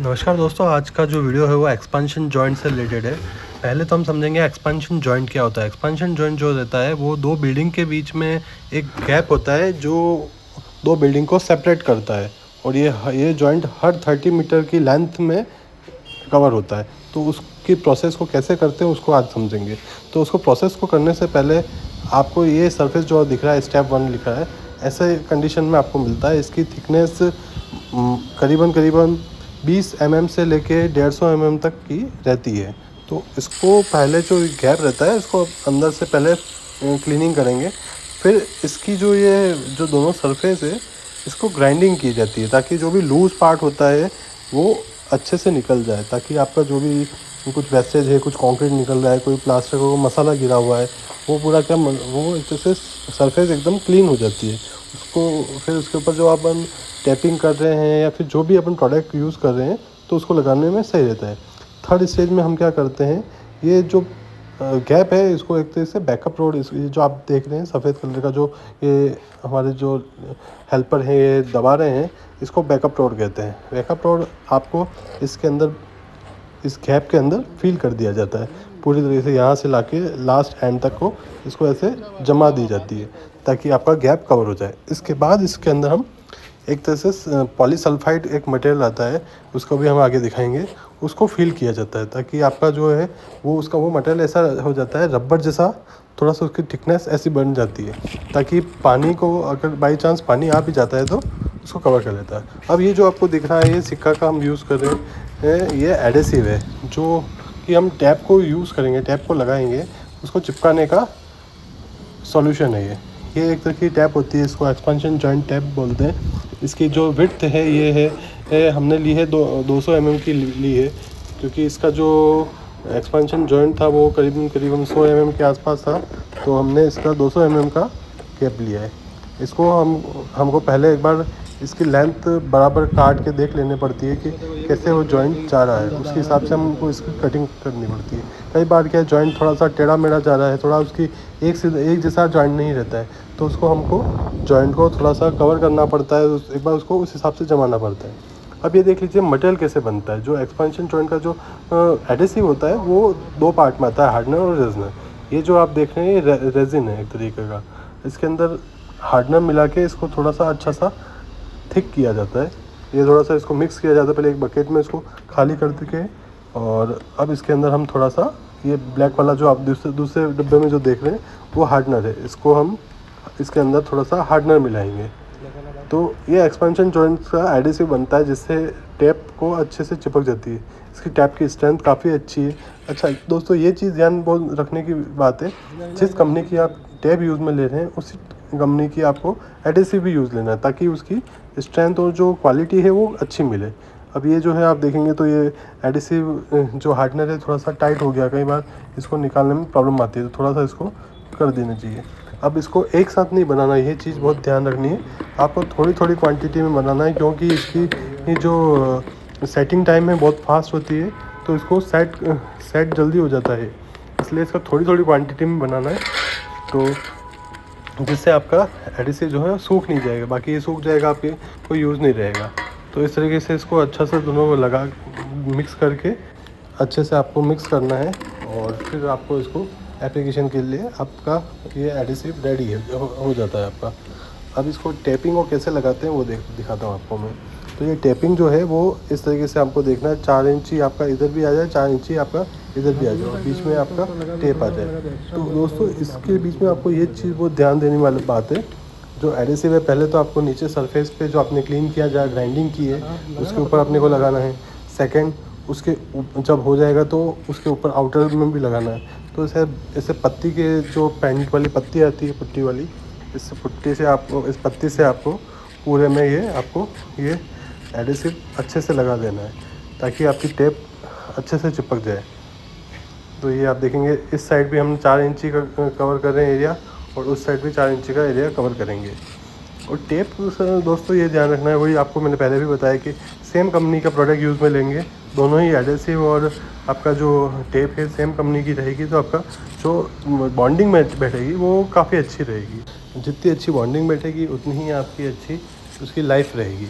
नमस्कार दोस्तों, आज का जो वीडियो है वो एक्सपेंशन जॉइंट से रिलेटेड है। पहले तो हम समझेंगे एक्सपेंशन जॉइंट क्या होता है। एक्सपेंशन जॉइंट जो रहता है वो दो बिल्डिंग के बीच में एक गैप होता है जो दो बिल्डिंग को सेपरेट करता है, और ये जॉइंट हर 30 मीटर की लेंथ में कवर होता है। तो उसकी प्रोसेस को कैसे करते हैं उसको आज समझेंगे। तो उसको प्रोसेस को करने से पहले आपको ये सरफेस जो दिख रहा है स्टेप 1 लिखा है, ऐसे कंडीशन में आपको मिलता है। इसकी थिकनेस करीबन 20 mm से लेके 150 mm तक की रहती है। तो इसको पहले जो गैप रहता है इसको अंदर से पहले क्लीनिंग करेंगे। फिर इसकी जो दोनों सरफेस है इसको ग्राइंडिंग की जाती है, ताकि जो भी लूज़ पार्ट होता है वो अच्छे से निकल जाए, ताकि आपका जो भी कुछ वेस्टेज है, कुछ कंक्रीट निकल रहा है, कोई प्लास्टर का मसाला गिरा हुआ है, वो पूरा वो जैसे सरफेस एकदम क्लीन हो जाती है। उसको फिर उसके ऊपर जो अपन टैपिंग कर रहे हैं या फिर जो भी अपन प्रोडक्ट यूज़ कर रहे हैं तो उसको लगाने में सही रहता है। थर्ड स्टेज में हम क्या करते हैं, ये जो गैप है इसको एक तरह से बैकअप रोड, ये जो आप देख रहे हैं सफ़ेद कलर का, जो ये हमारे जो हेल्पर हैं ये दबा रहे हैं, इसको बैकअप रोड कहते हैं। बैकअप रोड आपको इसके अंदर, इस गैप के अंदर फील कर दिया जाता है पूरी तरीके से, यहाँ से लाके लास्ट एंड तक को इसको ऐसे जमा दी जाती है ताकि आपका गैप कवर हो जाए। इसके बाद इसके अंदर हम एक तरह से पॉलीसल्फाइड एक मटेरियल आता है, उसको भी हम आगे दिखाएंगे, उसको फील किया जाता है ताकि आपका जो है वो मटेरियल ऐसा हो जाता है रबर जैसा, थोड़ा सा उसकी थिकनेस ऐसी बन जाती है ताकि पानी को, अगर बाई चांस पानी आ भी जाता है तो उसको कवर कर लेता है। अब ये जो आपको दिख रहा है ये सिक्का का हम यूज़ कर रहे हैं, ये एडेसिव है जो कि हम टैप को यूज़ करेंगे, टैप को लगाएंगे, उसको चिपकाने का सॉल्यूशन है ये एक तरह की टैप होती है, इसको एक्सपेंशन जॉइंट टैप बोलते हैं। इसकी जो विड्थ है ये है हमने ली है 200 mm की ली है, क्योंकि इसका जो एक्सपेंशन जॉइंट था वो करीबन 100 mm के आसपास था, तो हमने इसका 200 mm का कैप लिया है। इसको हमको पहले एक बार इसकी लेंथ बराबर काट के देख लेनी पड़ती है कि कैसे वो जॉइंट जा रहा है, उसके हिसाब से हमको इसकी कटिंग करनी पड़ती है। कई बार क्या जॉइंट थोड़ा सा टेढ़ा मेढ़ा जा रहा है, थोड़ा उसकी एक जैसा जॉइंट नहीं रहता है, तो उसको हमको जॉइंट को थोड़ा सा कवर करना पड़ता है, एक बार उसको उस हिसाब से जमाना पड़ता है। अब ये देख लीजिए मटेरियल कैसे बनता है। जो एक्सपेंशन जॉइंट का जो एडेसिव होता है वो दो पार्ट में आता है, हार्डनर और रेजनर। ये जो आप देख रहे हैं ये रेजिन है एक तरीके का, इसके अंदर हार्डनर मिला के इसको थोड़ा सा अच्छा सा थिक किया जाता है। ये थोड़ा सा इसको मिक्स किया जाता है, पहले एक बकेट में इसको खाली कर के, और अब इसके अंदर हम थोड़ा सा ये ब्लैक वाला जो आप दूसरे डिब्बे में जो देख रहे हैं वो हार्डनर है, इसको हम इसके अंदर थोड़ा सा हार्डनर मिलाएंगे। तो ये एक्सपेंशन जॉइंट का एडेसिव बनता है जिससे टैप को अच्छे से चिपक जाती है। इसकी टैप की स्ट्रेंथ काफ़ी अच्छी है। अच्छा दोस्तों, ये चीज़ ध्यान बहुत रखने की बात है, जिस कंपनी की आप टैप यूज़ में ले रहे हैं उसी कंपनी की आपको एडेसिव भी यूज़ लेना है, ताकि उसकी स्ट्रेंथ और जो क्वालिटी है वो अच्छी मिले। अब ये जो है आप देखेंगे तो ये एडेसिव जो हार्डनर है थोड़ा सा टाइट हो गया, कई बार इसको निकालने में प्रॉब्लम आती है, तो थोड़ा सा इसको कर देना चाहिए। अब इसको एक साथ नहीं बनाना, ये चीज़ बहुत ध्यान रखनी है, आपको थोड़ी थोड़ी क्वांटिटी में बनाना है, क्योंकि इसकी ये जो सेटिंग टाइम है बहुत फास्ट होती है, तो इसको सेट जल्दी हो जाता है, इसलिए इसका थोड़ी थोड़ी क्वांटिटी में बनाना है, तो जिससे आपका एडेसिव जो है सूख नहीं जाएगा। बाकी ये सूख जाएगा, आपके कोई यूज़ नहीं रहेगा। तो इस तरीके से इसको अच्छा से दोनों को लगा मिक्स करके अच्छे से आपको मिक्स करना है, और फिर आपको इसको एप्लीकेशन के लिए आपका ये एडेसिव रेडी हो जाता है आपका। अब इसको टेपिंग को कैसे लगाते हैं वो दिखाता हूँ आपको मैं। तो ये टेपिंग जो है वो इस तरीके से आपको देखना है, 4 इंची आपका इधर भी आ जाए, 4 इंची आपका इधर भी आ जाए, बीच में आपका टेप आ जाए। तो दोस्तों इसके बीच में आपको ये चीज़ बहुत ध्यान देने वाली बात है, जो एडेसिव है पहले तो आपको नीचे सरफेस पे जो आपने क्लीन किया, जहाँ ग्राइंडिंग की है उसके ऊपर अपने को लगाना है। सेकंड, उसके जब हो जाएगा तो उसके ऊपर आउटर में भी लगाना है। तो ऐसे पत्ती के जो पेंट वाली पत्ती आती है, पुट्टी वाली, इस पत्ती से आपको पूरे में ये एडेसिव अच्छे से लगा देना है, ताकि आपकी टेप अच्छे से चिपक जाए। तो ये आप देखेंगे इस साइड भी हम 4 इंची का कवर कर रहे हैं एरिया, और उस साइड भी 4 इंची का एरिया कवर करेंगे। और टेप दोस्तों ये ध्यान रखना है, वही आपको मैंने पहले भी बताया कि सेम कंपनी का प्रोडक्ट यूज़ में लेंगे, दोनों ही एडेसिव और आपका जो टेप है सेम कंपनी की रहेगी, तो आपका जो बॉन्डिंग में बैठेगी वो काफ़ी अच्छी रहेगी। जितनी अच्छी बॉन्डिंग बैठेगी उतनी ही आपकी अच्छी उसकी लाइफ रहेगी।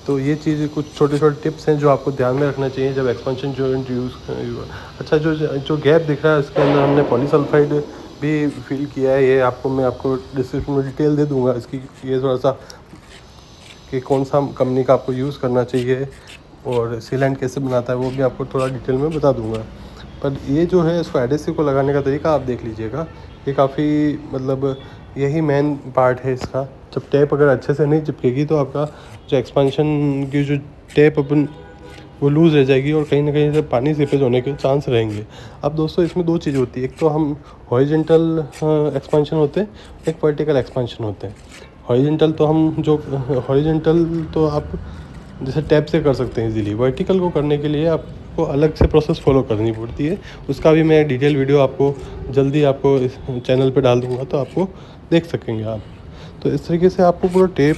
तो ये चीज़ कुछ छोटे छोटे टिप्स हैं जो आपको ध्यान में रखना चाहिए जब एक्सपेंशन जॉइंट यूज़। अच्छा, जो जो गैप दिख रहा है उसके अंदर हमने पॉलीसल्फाइड भी फिल किया है। ये मैं आपको डिस्क्रिप्शन में डिटेल दे दूंगा इसकी, ये थोड़ा सा कि कौन सा कंपनी का आपको यूज़ करना चाहिए और सीलेंट कैसे बनाता है वो भी आपको थोड़ा डिटेल में बता दूंगा। पर ये जो है इसको एडेसिव को लगाने का तरीका आप देख लीजिएगा, ये काफ़ी मतलब यही मेन पार्ट है इसका। जब टेप अगर अच्छे से नहीं चिपकेगी तो आपका जो एक्सपेंशन की जो टेप अपन वो लूज़ रह जाएगी और कहीं ना कहीं से पानी सीपेज होने के चांस रहेंगे। अब दोस्तों इसमें दो चीज़ होती है, एक तो हम हॉरिजॉन्टल एक्सपेंशन होते हैं, एक वर्टिकल एक्सपेंशन होते हैं। हॉरिजॉन्टल तो हम जो हॉरिजॉन्टल तो आप जैसे टैप से कर सकते हैं इजीली। वर्टिकल को करने के लिए आपको अलग से प्रोसेस फॉलो करनी पड़ती है, उसका भी मैं डिटेल वीडियो आपको जल्दी आपको इस चैनल पे डाल दूँगा तो आपको देख सकेंगे आप। तो इस तरीके से आपको पूरा टेप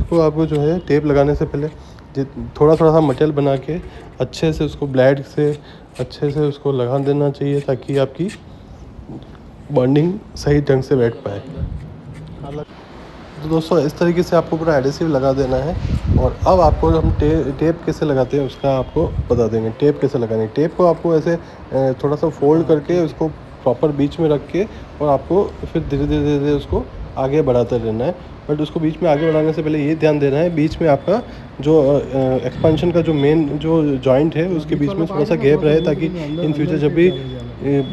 को आपको जो है टेप लगाने से पहले थोड़ा थोड़ा सा मटेरियल बना के अच्छे से उसको ब्लेड से अच्छे से उसको लगा देना चाहिए ताकि आपकी बॉन्डिंग सही ढंग से बैठ पाए। तो दोस्तों इस तरीके से आपको पूरा एडेसिव लगा देना है। और अब आपको हम टेप कैसे लगाते हैं उसका आपको बता देंगे। टेप कैसे लगानी है, टेप को आपको ऐसे थोड़ा सा फोल्ड करके उसको प्रॉपर बीच में रख के और आपको फिर धीरे धीरे धीरे उसको आगे बढ़ाते रहना है। बट उसको बीच में आगे बढ़ाने से पहले ये ध्यान देना है बीच में आपका जो एक्सपेंशन का जो मेन जो जॉइंट है उसके बीच में थोड़ा सा गैप रहे ताकि इन फ्यूचर जब भी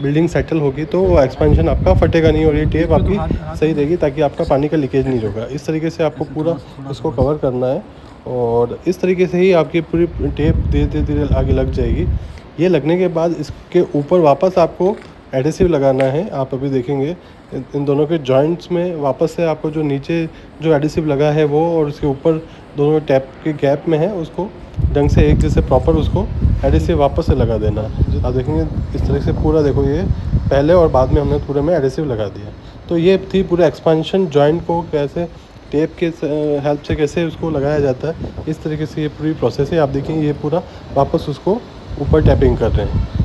बिल्डिंग सेटल होगी तो वो एक्सपेंशन आपका फटेगा नहीं और ये टेप आपकी सही रहेगी ताकि आपका पानी का लीकेज नहीं होगा। इस तरीके से आपको पूरा उसको कवर करना है और इस तरीके से ही आपकी पूरी टेप धीरे धीरे आगे लग जाएगी। ये लगने के बाद इसके ऊपर वापस आपको एडेसिव लगाना है। आप अभी देखेंगे इन दोनों के जॉइंट्स में वापस से आपको जो नीचे जो एडेसिव लगा है वो और उसके ऊपर दोनों टैप के गैप में है उसको ढंग से एक जैसे प्रॉपर उसको एडेसिव वापस से लगा देना है। आप देखेंगे इस तरह से पूरा, देखो ये पहले और बाद में हमने पूरे में एडेसिव लगा दिया। तो ये थी पूरे एक्सपेंशन जॉइंट को कैसे टेप के हेल्प से कैसे उसको लगाया जाता है। इस तरीके से ये पूरी प्रोसेस है। आप देखेंगे ये पूरा वापस उसको ऊपर टैपिंग कर रहे हैं।